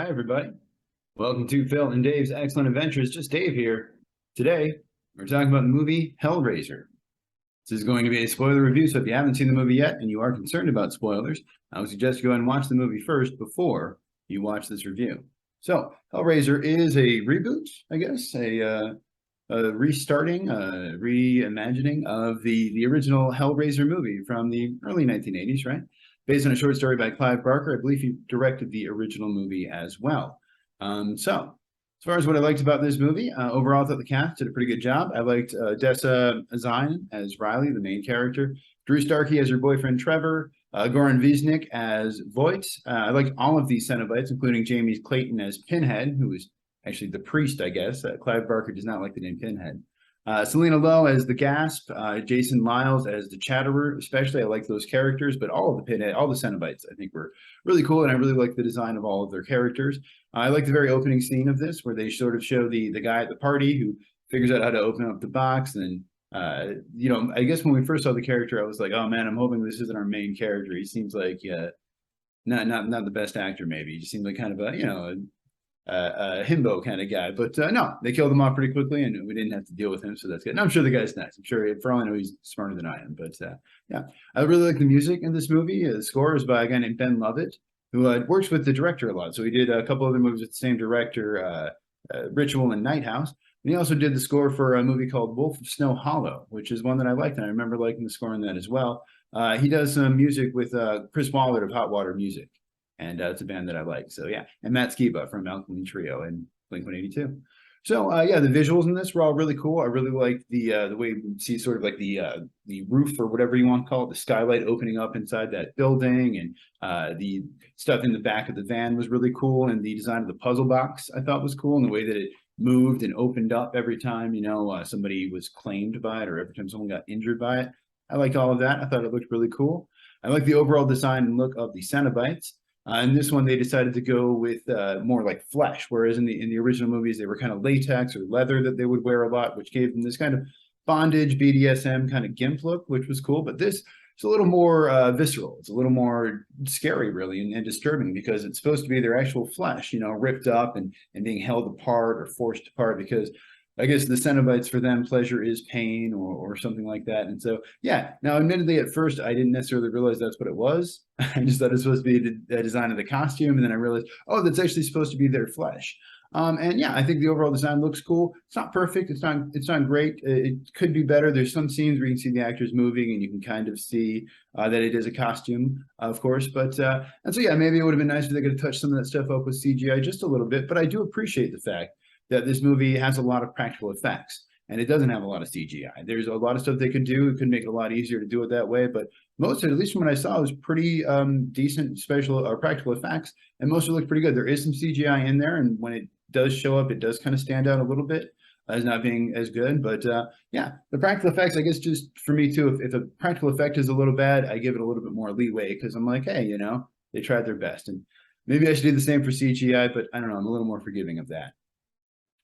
Hi, everybody. Welcome to Phil and Dave's Excellent Adventures. Just Dave here. Today, we're talking about the movie Hellraiser. This is going to be a spoiler review, so if you haven't seen the movie yet and you are concerned about spoilers, I would suggest you go and watch the movie first before you watch this review. So, Hellraiser is a reboot, I guess, a restarting, reimagining of the original Hellraiser movie from the early 1980s, right? Based on a short story by Clive Barker. I believe he directed the original movie as well. So, as far as what I liked about this movie, overall, I thought the cast did a pretty good job. I liked Odessa A'zion as Riley, the main character, Drew Starkey as her boyfriend Trevor, Goran Višnjić as Voight. I liked all of these Cenobites, including Jamie's Clayton as Pinhead, who was actually the priest, I guess. Clive Barker does not like the name Pinhead. Selina Lowe as the Gasp, Jason Liles as the Chatterer, especially. I like those characters, but all of the Pinhead, all the Cenobites, I think were really cool, and I really like the design of all of their characters. I like the very opening scene of this, where they sort of show the guy at the party who figures out how to open up the box, and I guess when we first saw the character, I was like, oh man, I'm hoping this isn't our main character. He seems like not the best actor, maybe. He just seems like kind of a himbo kind of guy, but no, they killed him off pretty quickly, and we didn't have to deal with him, so that's good. And I'm sure the guy's nice. I'm sure, for all I know, he's smarter than I am. But yeah, I really like the music in this movie. The score is by a guy named Ben Lovett, who works with the director a lot. So he did a couple other movies with the same director, Ritual and Night House. And he also did the score for a movie called Wolf of Snow Hollow, which is one that I liked, and I remember liking the score in that as well. He does some music with Chris Waller of Hot Water Music. And it's a band that I like. So yeah, and Matt Skiba from Alkaline Trio and Blink-182. So yeah, the visuals in this were all really cool. I really like the way you see sort of like the roof, or whatever you want to call it, the skylight opening up inside that building, and the stuff in the back of the van was really cool. And the design of the puzzle box I thought was cool, and the way that it moved and opened up every time somebody was claimed by it, or every time someone got injured by it. I liked all of that. I thought it looked really cool. I like the overall design and look of the Cenobites. In this one, they decided to go with more like flesh, whereas in the original movies, they were kind of latex or leather that they would wear a lot, which gave them this kind of bondage, BDSM kind of gimp look, which was cool. But this is a little more visceral. It's a little more scary, really, and disturbing, because it's supposed to be their actual flesh, ripped up and being held apart or forced apart, because I guess the Cenobites, for them, pleasure is pain, or something like that. And so, yeah, now admittedly, at first, I didn't necessarily realize that's what it was. I just thought it was supposed to be the design of the costume. And then I realized, oh, that's actually supposed to be their flesh. And yeah, I think the overall design looks cool. It's not perfect. It's not great. It could be better. There's some scenes where you can see the actors moving, and you can kind of see that it is a costume, of course. But and so, yeah, maybe it would have been nice if they could have touched some of that stuff up with CGI just a little bit. But I do appreciate the fact that this movie has a lot of practical effects, and it doesn't have a lot of CGI. There's a lot of stuff they could do. It could make it a lot easier to do it that way, but most of it, at least from what I saw, was pretty decent special or practical effects, and most of it looked pretty good. There is some CGI in there, and when it does show up, it does kind of stand out a little bit as not being as good. But yeah, the practical effects, I guess, just for me too, if a practical effect is a little bad, I give it a little bit more leeway, because I'm like, hey, they tried their best, and maybe I should do the same for CGI, but I don't know, I'm a little more forgiving of that.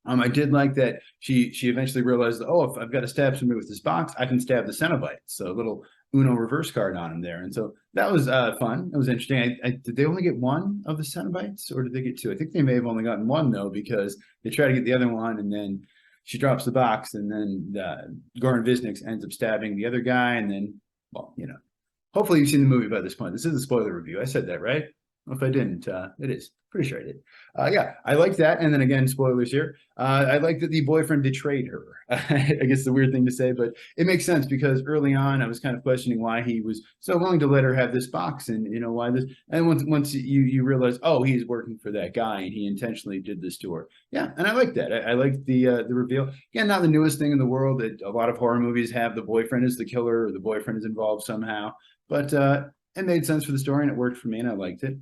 I did like that she eventually realized that, oh, if I've got to stab somebody with this box, I can stab the Cenobite. So a little Uno reverse card on him there. And so that was fun. It was interesting. Did they only get one of the Cenobites, or did they get two? I think they may have only gotten one, though, because they try to get the other one, and then she drops the box, and then Goran Višnjić ends up stabbing the other guy. And then, well, hopefully you've seen the movie by this point. This is a spoiler review. I said that, right? If I didn't, it is. Pretty sure I did. Yeah, I like that. And then again, spoilers here. I like that the boyfriend betrayed her. I guess the weird thing to say, but it makes sense, because early on I was kind of questioning why he was so willing to let her have this box, and why this. And once you realize, oh, he's working for that guy, and he intentionally did this to her. Yeah, and I like that. I like the reveal. Again, not the newest thing in the world. That a lot of horror movies have the boyfriend is the killer, or the boyfriend is involved somehow. But it made sense for the story, and it worked for me, and I liked it.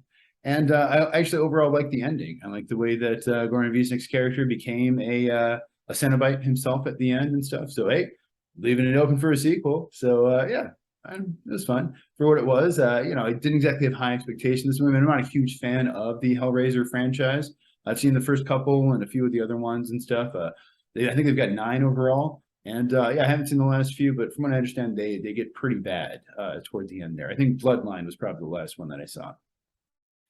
And I actually overall like the ending. I like the way that Goran Višnjić's character became a Cenobite himself at the end and stuff. So, hey, leaving it open for a sequel. So, yeah, it was fun for what it was. I didn't exactly have high expectations this movie. I'm not a huge fan of the Hellraiser franchise. I've seen the first couple and a few of the other ones and stuff. I think they've got 9 overall. And yeah, I haven't seen the last few, but from what I understand, they get pretty bad toward the end there. I think Bloodline was probably the last one that I saw.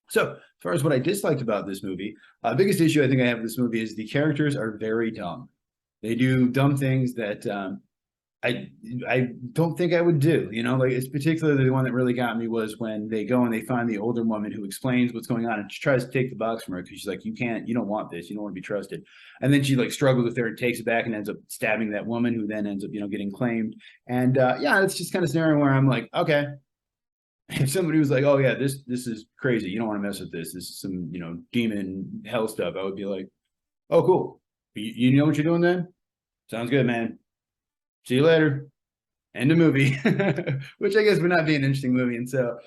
So as far as what I disliked about this movie, biggest issue I think I have with this movie is the characters are very dumb. They do dumb things that I I don't think I would do. Like it's particularly the one that really got me was when they go and they find the older woman who explains what's going on and she tries to take the box from her because she's like, you don't want this, you don't want to be trusted. And then she like struggles with her and takes it back and ends up stabbing that woman who then ends up, getting claimed. And yeah, it's just kind of scenario where I'm like, okay. If somebody was like, oh yeah, this is crazy, you don't want to mess with this. This is some, demon hell stuff, I would be like, oh cool. You know what you're doing then? Sounds good, man. See you later. End of movie. Which I guess would not be an interesting movie. And so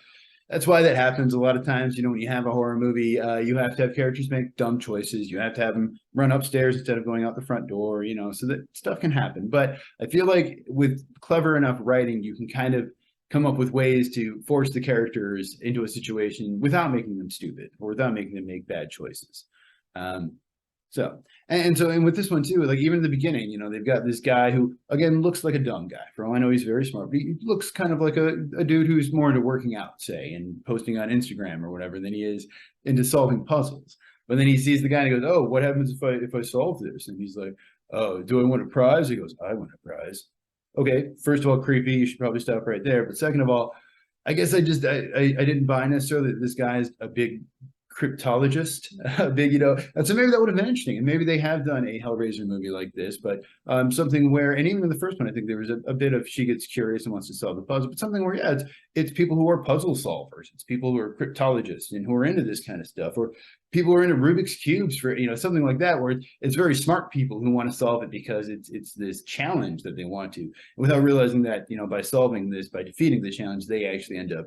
that's why that happens a lot of times. When you have a horror movie, you have to have characters make dumb choices. You have to have them run upstairs instead of going out the front door, so that stuff can happen. But I feel like with clever enough writing, you can kind of come up with ways to force the characters into a situation without making them stupid or without making them make bad choices. And with this one too, like even in the beginning, they've got this guy who again looks like a dumb guy. For all I know, he's very smart, but he looks kind of like a dude who's more into working out, say, and posting on Instagram or whatever than he is into solving puzzles. But then he sees the guy and he goes, "Oh, what happens if I solve this?" And he's like, "Oh, do I win a prize?" He goes, "I win a prize." Okay, first of all, creepy. You should probably stop right there. But second of all, I guess I didn't buy necessarily that this guy is a big cryptologist, big, and so maybe that would have been interesting. And maybe they have done a Hellraiser movie like this, but something where, and even in the first one, I think there was a bit of she gets curious and wants to solve the puzzle, but something where, yeah, it's people who are puzzle solvers, it's people who are cryptologists and who are into this kind of stuff, or people who are into Rubik's cubes for, something like that, where it's very smart people who want to solve it because it's this challenge that they want to, without realizing that, by solving this, by defeating the challenge, they actually end up,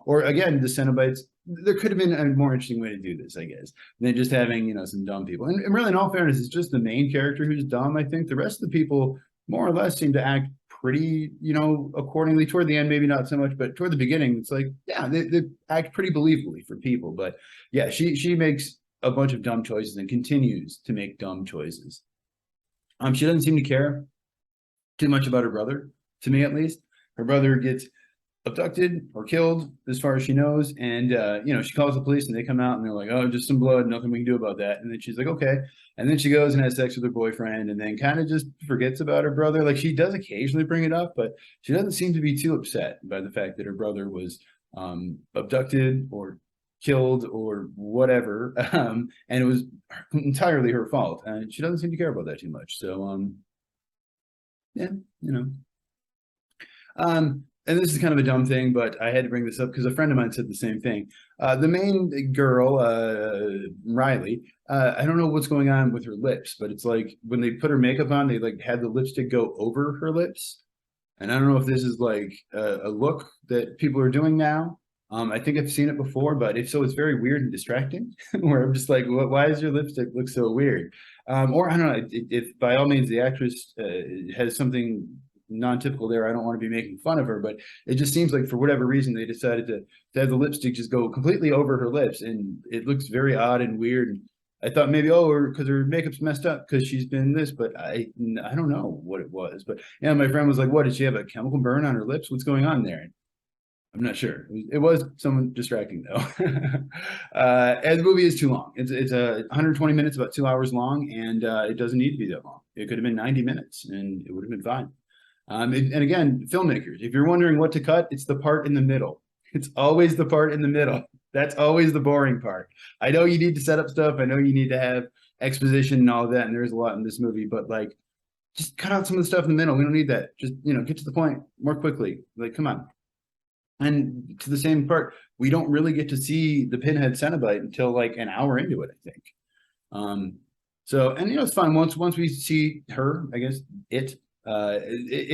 or again, the Cenobites, there could have been a more interesting way to do this, I guess, than just having, some dumb people. And really, in all fairness, it's just the main character who's dumb, I think. The rest of the people, more or less, seem to act pretty, accordingly. Toward the end, maybe not so much, but toward the beginning, it's like, yeah, they act pretty believably for people. But yeah, she makes a bunch of dumb choices and continues to make dumb choices. She doesn't seem to care too much about her brother, to me at least. Her brother gets abducted or killed as far as she knows, and she calls the police and they come out and they're like, oh, just some blood, nothing we can do about that. And then she's like, okay. And then she goes and has sex with her boyfriend and then kind of just forgets about her brother. Like she does occasionally bring it up, but she doesn't seem to be too upset by the fact that her brother was abducted or killed or whatever, and it was entirely her fault, and she doesn't seem to care about that too much. So yeah, and this is kind of a dumb thing, but I had to bring this up because a friend of mine said the same thing. The main girl, Riley, I don't know what's going on with her lips, but it's like when they put her makeup on, they like had the lipstick go over her lips. And I don't know if this is like a look that people are doing now. I think I've seen it before, but if so, it's very weird and distracting. Where I'm just like, why does your lipstick look so weird? Or I don't know, if by all means the actress has something non-typical there, I don't want to be making fun of her, but it just seems like for whatever reason they decided to have the lipstick just go completely over her lips, and it looks very odd and weird. And I thought maybe, because her makeup's messed up because she's been this, but I don't know what it was. But yeah, my friend was like, what, did she have a chemical burn on her lips? What's going on there? I'm not sure. It was someone distracting though. And the movie is too long. It's 120 minutes, about 2 hours long, and it doesn't need to be that long. It could have been 90 minutes and it would have been fine. And again, filmmakers, if you're wondering what to cut, it's the part in the middle. It's always the part in the middle. That's always the boring part. I know you need to set up stuff. I know you need to have exposition and all of that. And there's a lot in this movie, but like, just cut out some of the stuff in the middle. We don't need that. Just, get to the point more quickly. Like, come on. And to the same part, we don't really get to see the Pinhead Cenobite until like an hour into it, I think. And it's fun. Once we see her, I guess it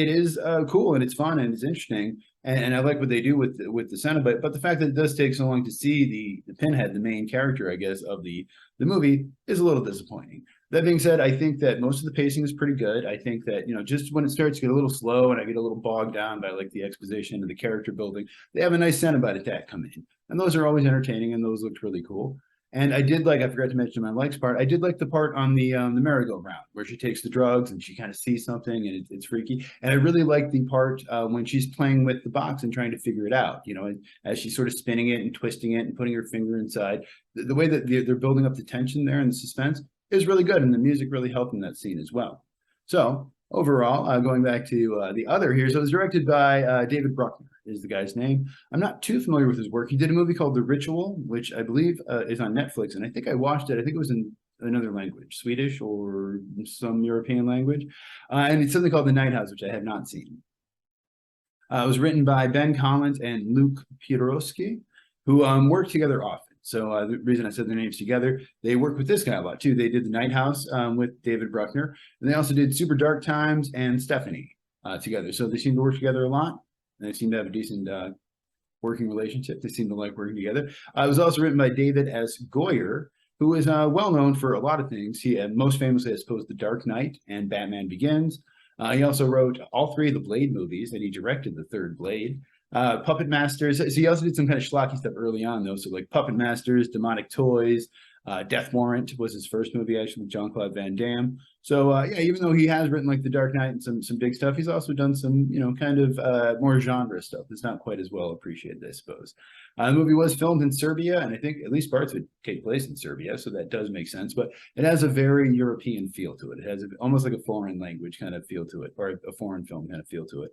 is cool and it's fun and it's interesting, and I like what they do with the Cenobite. But the fact that it does take so long to see the Pinhead, the main character, I guess, of the movie, is a little disappointing. That being said, I think that most of the pacing is pretty good. I think that just when it starts to get a little slow and I get a little bogged down by like the exposition and the character building, they have a nice Cenobite attack come in, and those are always entertaining and those looked really cool. And I did like, I forgot to mention my likes part. I did like the part on the merry-go-round where she takes the drugs and she kind of sees something and it's freaky. And I really like the part when she's playing with the box and trying to figure it out, you know, as she's sort of spinning it and twisting it and putting her finger inside. The way that they're building up the tension there and the suspense is really good. And the music really helped in that scene as well. So overall, going back to the other here, so it was directed by David Bruckner is the guy's name. I'm not too familiar with his work. He did a movie called The Ritual, which I believe is on Netflix, and I think I watched it. I think it was in another language, Swedish or some European language, and it's something called The Night House, which I have not seen. It was written by Ben Collins and Luke Piotrowski, who worked together often. So the reason I said their names together, they worked with this guy a lot too. They did The Night House with David Bruckner, and they also did Super Dark Times and Stephanie together. So they seem to work together a lot, and they seem to have a decent working relationship. They seem to like working together. It was also written by David S. Goyer, who is well known for a lot of things. He most famously, I suppose, The Dark Knight and Batman Begins. He also wrote all three of the Blade movies, and he directed the third Blade. Puppet Masters. So he also did some kind of schlocky stuff early on, though. So like Puppet Masters, Demonic Toys, Death Warrant was his first movie, actually, with Jean-Claude Van Damme. So yeah, even though he has written like The Dark Knight and some big stuff, he's also done some, you know, kind of more genre stuff that's not quite as well appreciated, I suppose. The movie was filmed in Serbia, and I think at least parts would take place in Serbia, so that does make sense. But it has a very European feel to it. It has almost like a foreign language kind of feel to it, or a foreign film kind of feel to it.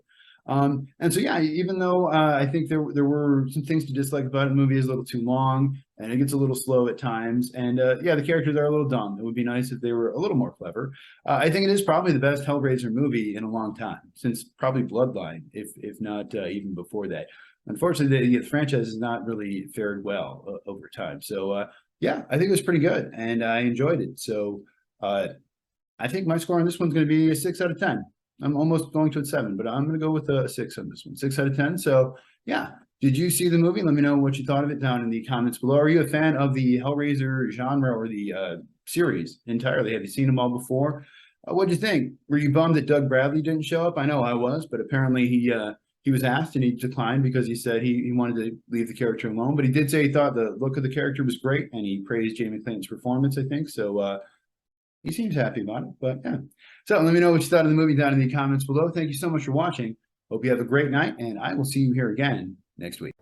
And so, yeah, even though I think there were some things to dislike about it, the movie is a little too long and it gets a little slow at times. And yeah, the characters are a little dumb. It would be nice if they were a little more clever. I think it is probably the best Hellraiser movie in a long time, since probably Bloodline, if not even before that. Unfortunately, the franchise has not really fared well over time. So yeah, I think it was pretty good and I enjoyed it. So I think my score on this one's going to be a 6 out of 10. I'm almost going to a 7, but I'm going to go with a 6 on this one. 6 out of 10. So yeah, did you see the movie? Let me know what you thought of it down in the comments below. Are you a fan of the Hellraiser genre or the series entirely? Have you seen them all before? What'd you think? Were you bummed that Doug Bradley didn't show up? I know I was, but apparently he was asked and he declined because he said he wanted to leave the character alone. But he did say he thought the look of the character was great, and he praised Jamie Clayton's performance, I think. So he seems happy about it, but yeah. So let me know what you thought of the movie down in the comments below. Thank you so much for watching. Hope you have a great night, and I will see you here again next week.